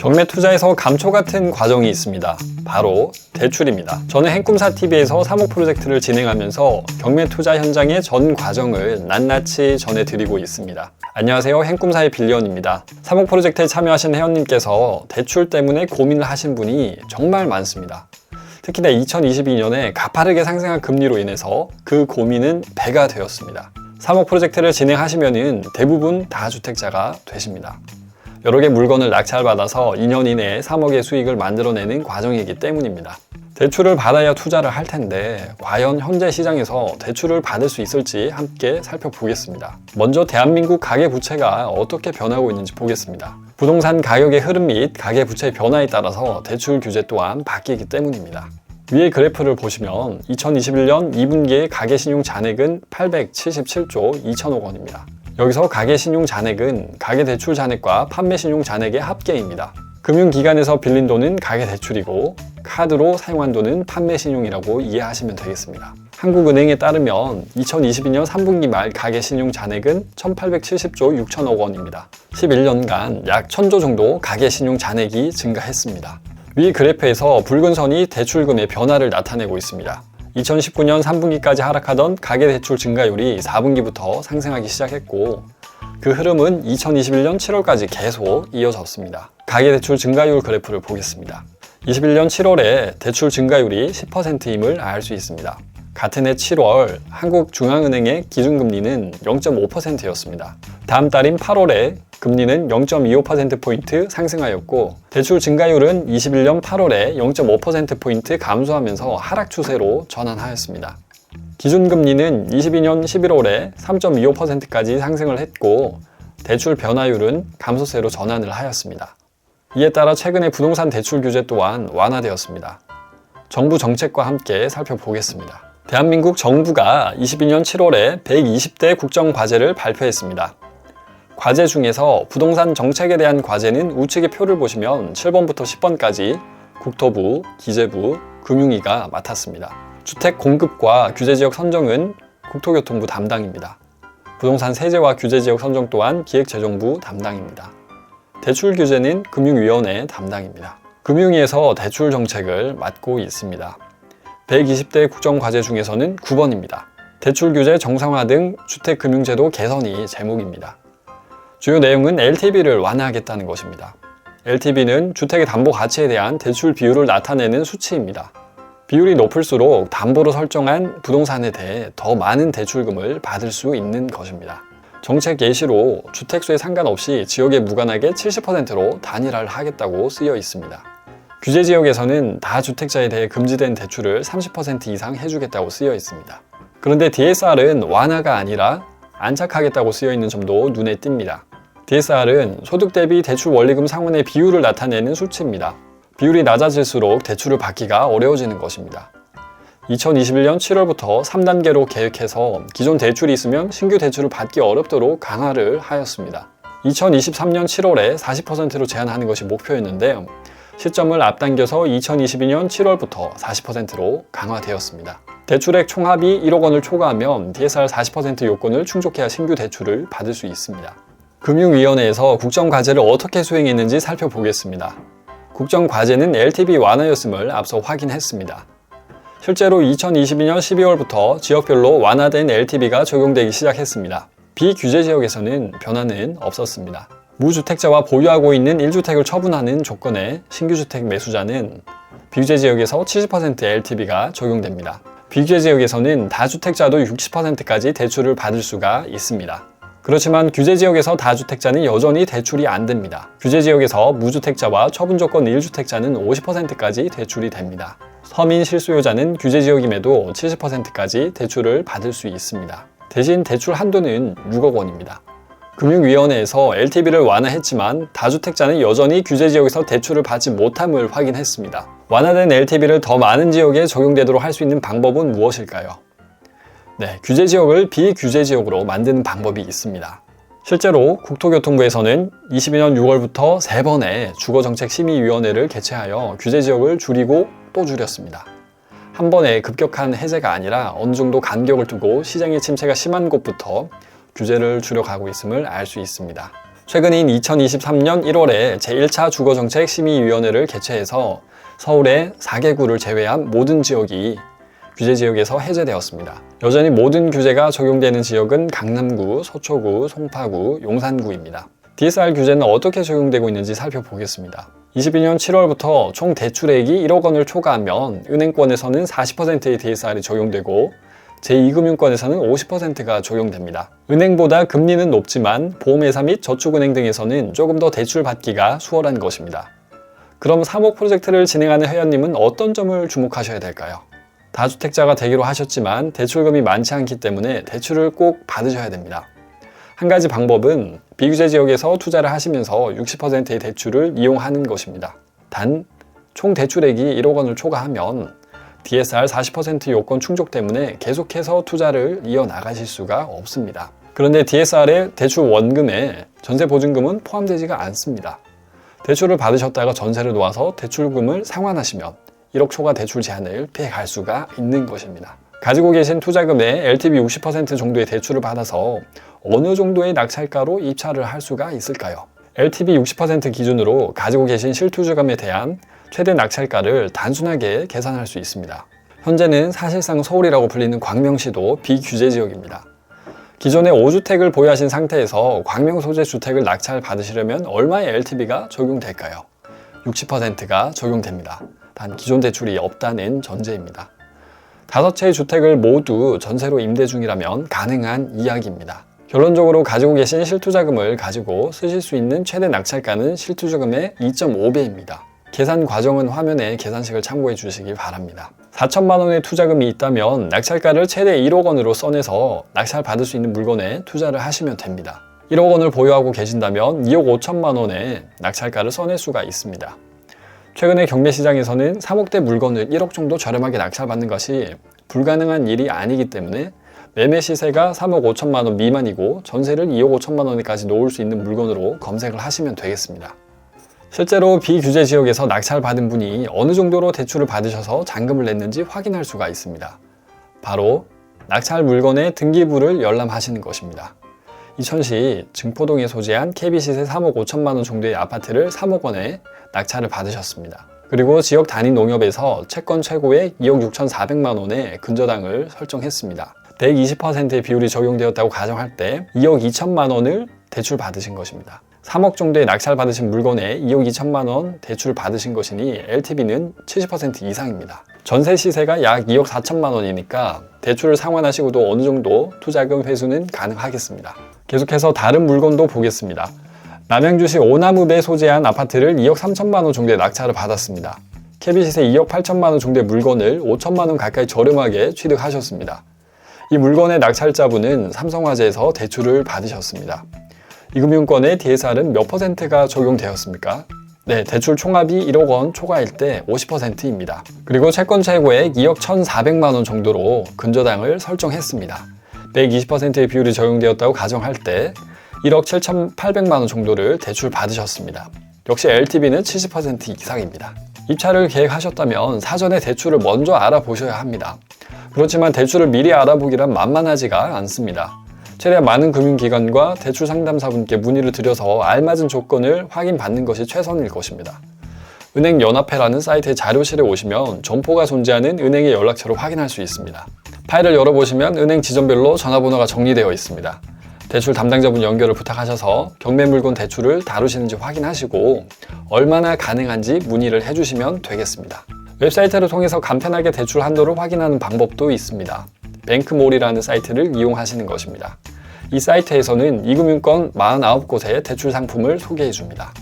경매 투자에서 감초 같은 과정이 있습니다. 바로 대출입니다. 저는 행꿈사TV에서 사목 프로젝트를 진행하면서 경매 투자 현장의 전 과정을 낱낱이 전해드리고 있습니다. 안녕하세요, 행꿈사의 빌리언입니다. 사목 프로젝트에 참여하신 회원님께서 대출 때문에 고민을 하신 분이 정말 많습니다. 특히나 2022년에 가파르게 상승한 금리로 인해서 그 고민은 배가 되었습니다. 사목 프로젝트를 진행하시면 대부분 다주택자가 되십니다. 여러 개 물건을 낙찰받아서 2년 이내에 3억의 수익을 만들어내는 과정이기 때문입니다. 대출을 받아야 투자를 할 텐데 과연 현재 시장에서 대출을 받을 수 있을지 함께 살펴보겠습니다. 먼저 대한민국 가계부채가 어떻게 변하고 있는지 보겠습니다. 부동산 가격의 흐름 및 가계부채의 변화에 따라서 대출 규제 또한 바뀌기 때문입니다. 위의 그래프를 보시면 2021년 2분기의 가계신용 잔액은 877조 2천억 원입니다. 여기서 가계신용 잔액은 가계대출 잔액과 판매신용 잔액의 합계입니다. 금융기관에서 빌린 돈은 가계대출이고 카드로 사용한 돈은 판매신용이라고 이해하시면 되겠습니다. 한국은행에 따르면 2022년 3분기 말 가계신용 잔액은 1870조 6천억 원입니다. 11년간 약 1000조 정도 가계신용 잔액이 증가했습니다. 위 그래프에서 붉은 선이 대출금의 변화를 나타내고 있습니다. 2019년 3분기까지 하락하던 가계대출 증가율이 4분기부터 상승하기 시작했고 그 흐름은 2021년 7월까지 계속 이어졌습니다. 가계대출 증가율 그래프를 보겠습니다. 21년 7월에 대출 증가율이 10%임을 알 수 있습니다. 같은 해 7월 한국중앙은행의 기준금리는 0.5%였습니다. 다음 달인 8월에 금리는 0.25%포인트 상승하였고 대출 증가율은 21년 8월에 0.5%포인트 감소하면서 하락 추세로 전환하였습니다. 기준금리는 22년 11월에 3.25%까지 상승을 했고 대출 변화율은 감소세로 전환을 하였습니다. 이에 따라 최근에 부동산 대출 규제 또한 완화되었습니다. 정부 정책과 함께 살펴보겠습니다. 대한민국 정부가 22년 7월에 120대 국정과제를 발표했습니다. 과제 중에서 부동산 정책에 대한 과제는 우측의 표를 보시면 7번부터 10번까지 국토부, 기재부, 금융위가 맡았습니다. 주택 공급과 규제지역 선정은 국토교통부 담당입니다. 부동산 세제와 규제지역 선정 또한 기획재정부 담당입니다. 대출 규제는 금융위원회 담당입니다. 금융위에서 대출 정책을 맡고 있습니다. 120대 국정과제 중에서는 9번입니다. 대출 규제 정상화 등 주택금융제도 개선이 제목입니다. 주요 내용은 LTV를 완화하겠다는 것입니다. LTV는 주택의 담보 가치에 대한 대출 비율을 나타내는 수치입니다. 비율이 높을수록 담보로 설정한 부동산에 대해 더 많은 대출금을 받을 수 있는 것입니다. 정책 예시로 주택수에 상관없이 지역에 무관하게 70%로 단일화를 하겠다고 쓰여 있습니다. 규제지역에서는 다주택자에 대해 금지된 대출을 30% 이상 해주겠다고 쓰여 있습니다. 그런데 DSR은 완화가 아니라 안착하겠다고 쓰여 있는 점도 눈에 띕니다. DSR은 소득 대비 대출 원리금 상환의 비율을 나타내는 수치입니다. 비율이 낮아질수록 대출을 받기가 어려워지는 것입니다. 2021년 7월부터 3단계로 계획해서 기존 대출이 있으면 신규 대출을 받기 어렵도록 강화를 하였습니다. 2023년 7월에 40%로 제한하는 것이 목표였는데 시점을 앞당겨서 2022년 7월부터 40%로 강화되었습니다. 대출액 총합이 1억 원을 초과하면 DSR 40% 요건을 충족해야 신규 대출을 받을 수 있습니다. 금융위원회에서 국정과제를 어떻게 수행했는지 살펴보겠습니다. 국정과제는 LTV 완화였음을 앞서 확인했습니다. 실제로 2022년 12월부터 지역별로 완화된 LTV가 적용되기 시작했습니다. 비규제지역에서는 변화는 없었습니다. 무주택자와 보유하고 있는 1주택을 처분하는 조건에 신규주택 매수자는 비규제지역에서 70% LTV가 적용됩니다. 비규제지역에서는 다주택자도 60%까지 대출을 받을 수가 있습니다. 그렇지만 규제지역에서 다주택자는 여전히 대출이 안 됩니다. 규제지역에서 무주택자와 처분 조건 1주택자는 50%까지 대출이 됩니다. 서민 실수요자는 규제지역임에도 70%까지 대출을 받을 수 있습니다. 대신 대출 한도는 6억 원입니다. 금융위원회에서 LTV를 완화했지만 다주택자는 여전히 규제지역에서 대출을 받지 못함을 확인했습니다. 완화된 LTV를 더 많은 지역에 적용되도록 할 수 있는 방법은 무엇일까요? 규제지역을 비규제지역으로 만드는 방법이 있습니다. 실제로 국토교통부에서는 22년 6월부터 3번의 주거정책심의위원회를 개최하여 규제지역을 줄이고 또 줄였습니다. 한 번에 급격한 해제가 아니라 어느 정도 간격을 두고 시장의 침체가 심한 곳부터 규제를 줄여가고 있음을 알 수 있습니다. 최근인 2023년 1월에 제1차 주거정책심의위원회를 개최해서 서울의 4개구를 제외한 모든 지역이 규제지역에서 해제되었습니다. 여전히 모든 규제가 적용되는 지역은 강남구, 서초구, 송파구, 용산구입니다. DSR 규제는 어떻게 적용되고 있는지 살펴보겠습니다. 22년 7월부터 총 대출액이 1억 원을 초과하면 은행권에서는 40%의 DSR이 적용되고 제2금융권에서는 50%가 적용됩니다. 은행보다 금리는 높지만 보험회사 및 저축은행 등에서는 조금 더 대출 받기가 수월한 것입니다. 그럼 3억 프로젝트를 진행하는 회원님은 어떤 점을 주목하셔야 될까요? 다주택자가 되기로 하셨지만 대출금이 많지 않기 때문에 대출을 꼭 받으셔야 됩니다. 한 가지 방법은 비규제 지역에서 투자를 하시면서 60%의 대출을 이용하는 것입니다. 단, 총 대출액이 1억 원을 초과하면 DSR 40% 요건 충족 때문에 계속해서 투자를 이어나가실 수가 없습니다. 그런데 DSR의 대출 원금에 전세 보증금은 포함되지가 않습니다. 대출을 받으셨다가 전세를 놓아서 대출금을 상환하시면 1억 초과 대출 제한을 피해갈 수가 있는 것입니다. 가지고 계신 투자금의 LTV 60% 정도의 대출을 받아서 어느 정도의 낙찰가로 입찰을 할 수가 있을까요? LTV 60% 기준으로 가지고 계신 실투자금에 대한 최대 낙찰가를 단순하게 계산할 수 있습니다. 현재는 사실상 서울이라고 불리는 광명시도 비규제 지역입니다. 기존에 5주택을 보유하신 상태에서 광명 소재 주택을 낙찰 받으시려면 얼마의 LTV가 적용될까요? 60%가 적용됩니다. 단 기존 대출이 없다는 전제입니다. 5채의 주택을 모두 전세로 임대 중이라면 가능한 이야기입니다. 결론적으로 가지고 계신 실투자금을 가지고 쓰실 수 있는 최대 낙찰가는 실투자금의 2.5배입니다. 계산 과정은 화면에 계산식을 참고해 주시기 바랍니다. 4천만 원의 투자금이 있다면 낙찰가를 최대 1억 원으로 써내서 낙찰 받을 수 있는 물건에 투자를 하시면 됩니다. 1억 원을 보유하고 계신다면 2억 5천만 원의 낙찰가를 써낼 수가 있습니다. 최근에 경매 시장에서는 3억대 물건을 1억 정도 저렴하게 낙찰받는 것이 불가능한 일이 아니기 때문에 매매 시세가 3억 5천만 원 미만이고 전세를 2억 5천만 원까지 놓을 수 있는 물건으로 검색을 하시면 되겠습니다. 실제로 비규제 지역에서 낙찰받은 분이 어느 정도로 대출을 받으셔서 잔금을 냈는지 확인할 수가 있습니다. 바로 낙찰 물건의 등기부를 열람하시는 것입니다. 이천시 증포동에 소재한 KB시세 3억 5천만 원 정도의 아파트를 3억 원에 낙찰을 받으셨습니다. 그리고 지역 단위 농협에서 채권 최고액 2억 6,400만 원의 근저당을 설정했습니다. 120%의 비율이 적용되었다고 가정할 때 2억 2천만 원을 대출 받으신 것입니다. 3억 정도의 낙찰 받으신 물건에 2억 2천만 원 대출 받으신 것이니 LTV는 70% 이상입니다. 전세 시세가 약 2억 4천만 원이니까 대출을 상환하시고도 어느 정도 투자금 회수는 가능하겠습니다. 계속해서 다른 물건도 보겠습니다. 남양주시 오나무배 소재한 아파트를 2억 3천만 원 정도의 낙찰을 받았습니다. KB시세 2억 8천만 원 정도의 물건을 5천만 원 가까이 저렴하게 취득하셨습니다. 이 물건의 낙찰자분은 삼성화재에서 대출을 받으셨습니다. 이 금융권의 DSR은 몇 %가 적용되었습니까? 네, 대출 총합이 1억 원 초과일 때 50%입니다. 그리고 채권 최고액 2억 1,400만 원 정도로 근저당을 설정했습니다. 120%의 비율이 적용되었다고 가정할 때 1억 7,800만 원 정도를 대출 받으셨습니다. 역시 LTV는 70% 이상입니다. 입찰을 계획하셨다면 사전에 대출을 먼저 알아보셔야 합니다. 그렇지만 대출을 미리 알아보기란 만만하지가 않습니다. 최대한 많은 금융기관과 대출 상담사분께 문의를 드려서 알맞은 조건을 확인받는 것이 최선일 것입니다. 은행연합회라는 사이트의 자료실에 오시면 점포가 존재하는 은행의 연락처를 확인할 수 있습니다. 파일을 열어보시면 은행 지점별로 전화번호가 정리되어 있습니다. 대출 담당자분 연결을 부탁하셔서 경매 물건 대출을 다루시는지 확인하시고 얼마나 가능한지 문의를 해주시면 되겠습니다. 웹사이트를 통해서 간편하게 대출 한도를 확인하는 방법도 있습니다. 뱅크몰이라는 사이트를 이용하시는 것입니다. 이 사이트에서는 이금융권 49곳의 대출 상품을 소개해 줍니다.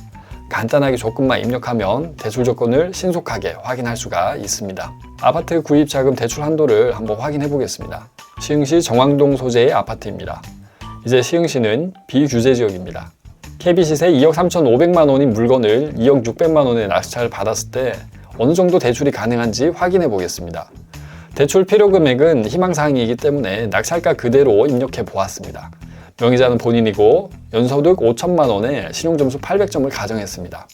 간단하게 조건만 입력하면 대출 조건을 신속하게 확인할 수가 있습니다. 아파트 구입 자금 대출 한도를 한번 확인해 보겠습니다. 시흥시 정왕동 소재의 아파트입니다. 이제 시흥시는 비규제 지역입니다. KB시세 2억 3,500만 원인 물건을 2억 600만 원에 낙찰 받았을 때 어느 정도 대출이 가능한지 확인해 보겠습니다. 대출 필요 금액은 희망사항이기 때문에 낙찰가 그대로 입력해 보았습니다. 명의자는 본인이고 연소득 5천만 원에 신용점수 800점을 가정했습니다.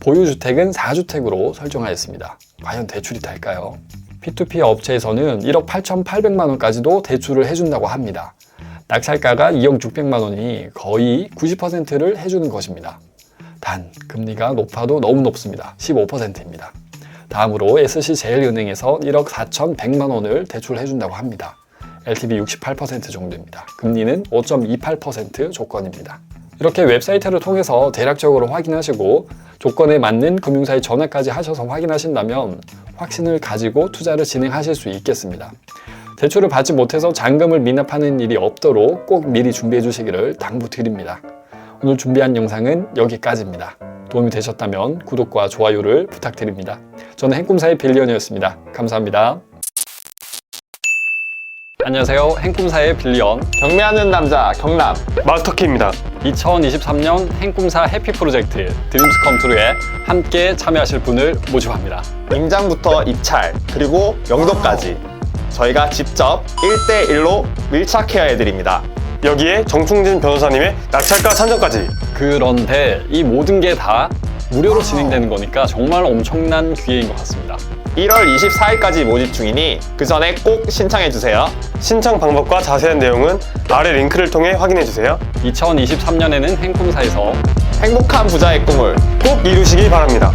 보유주택은 4주택으로 설정하였습니다. 과연 대출이 될까요? P2P 업체에서는 1억 8,800만 원까지도 대출을 해준다고 합니다. 낙찰가가 2억 600만 원이 거의 90%를 해주는 것입니다. 단 금리가 높아도 너무 높습니다. 15%입니다. 다음으로 SC제일은행에서 1억 4,100만 원을 대출해준다고 합니다. LTV 68% 정도입니다. 금리는 5.28% 조건입니다. 이렇게 웹사이트를 통해서 대략적으로 확인하시고 조건에 맞는 금융사에 전화까지 하셔서 확인하신다면 확신을 가지고 투자를 진행하실 수 있겠습니다. 대출을 받지 못해서 잔금을 미납하는 일이 없도록 꼭 미리 준비해 주시기를 당부드립니다. 오늘 준비한 영상은 여기까지입니다. 도움이 되셨다면 구독과 좋아요를 부탁드립니다. 저는 행꿈사의 빌리언이었습니다. 감사합니다. 안녕하세요. 행꿈사의 빌리언 경매하는 남자 경남 마스터키입니다. 2023년 행꿈사 해피 프로젝트 드림스 컴투루에 함께 참여하실 분을 모집합니다. 임장부터 입찰 그리고 영도까지 저희가 직접 1대1로 밀착 케어해드립니다. 여기에 정충진 변호사님의 낙찰가 산정까지. 그런데 이 모든 게 다 무료로 진행되는 거니까 정말 엄청난 기회인 것 같습니다. 1월 24일까지 모집 중이니 그 전에 꼭 신청해주세요. 신청 방법과 자세한 내용은 아래 링크를 통해 확인해주세요. 2023년에는 행꿈사에서 행복한 부자의 꿈을 꼭 이루시기 바랍니다.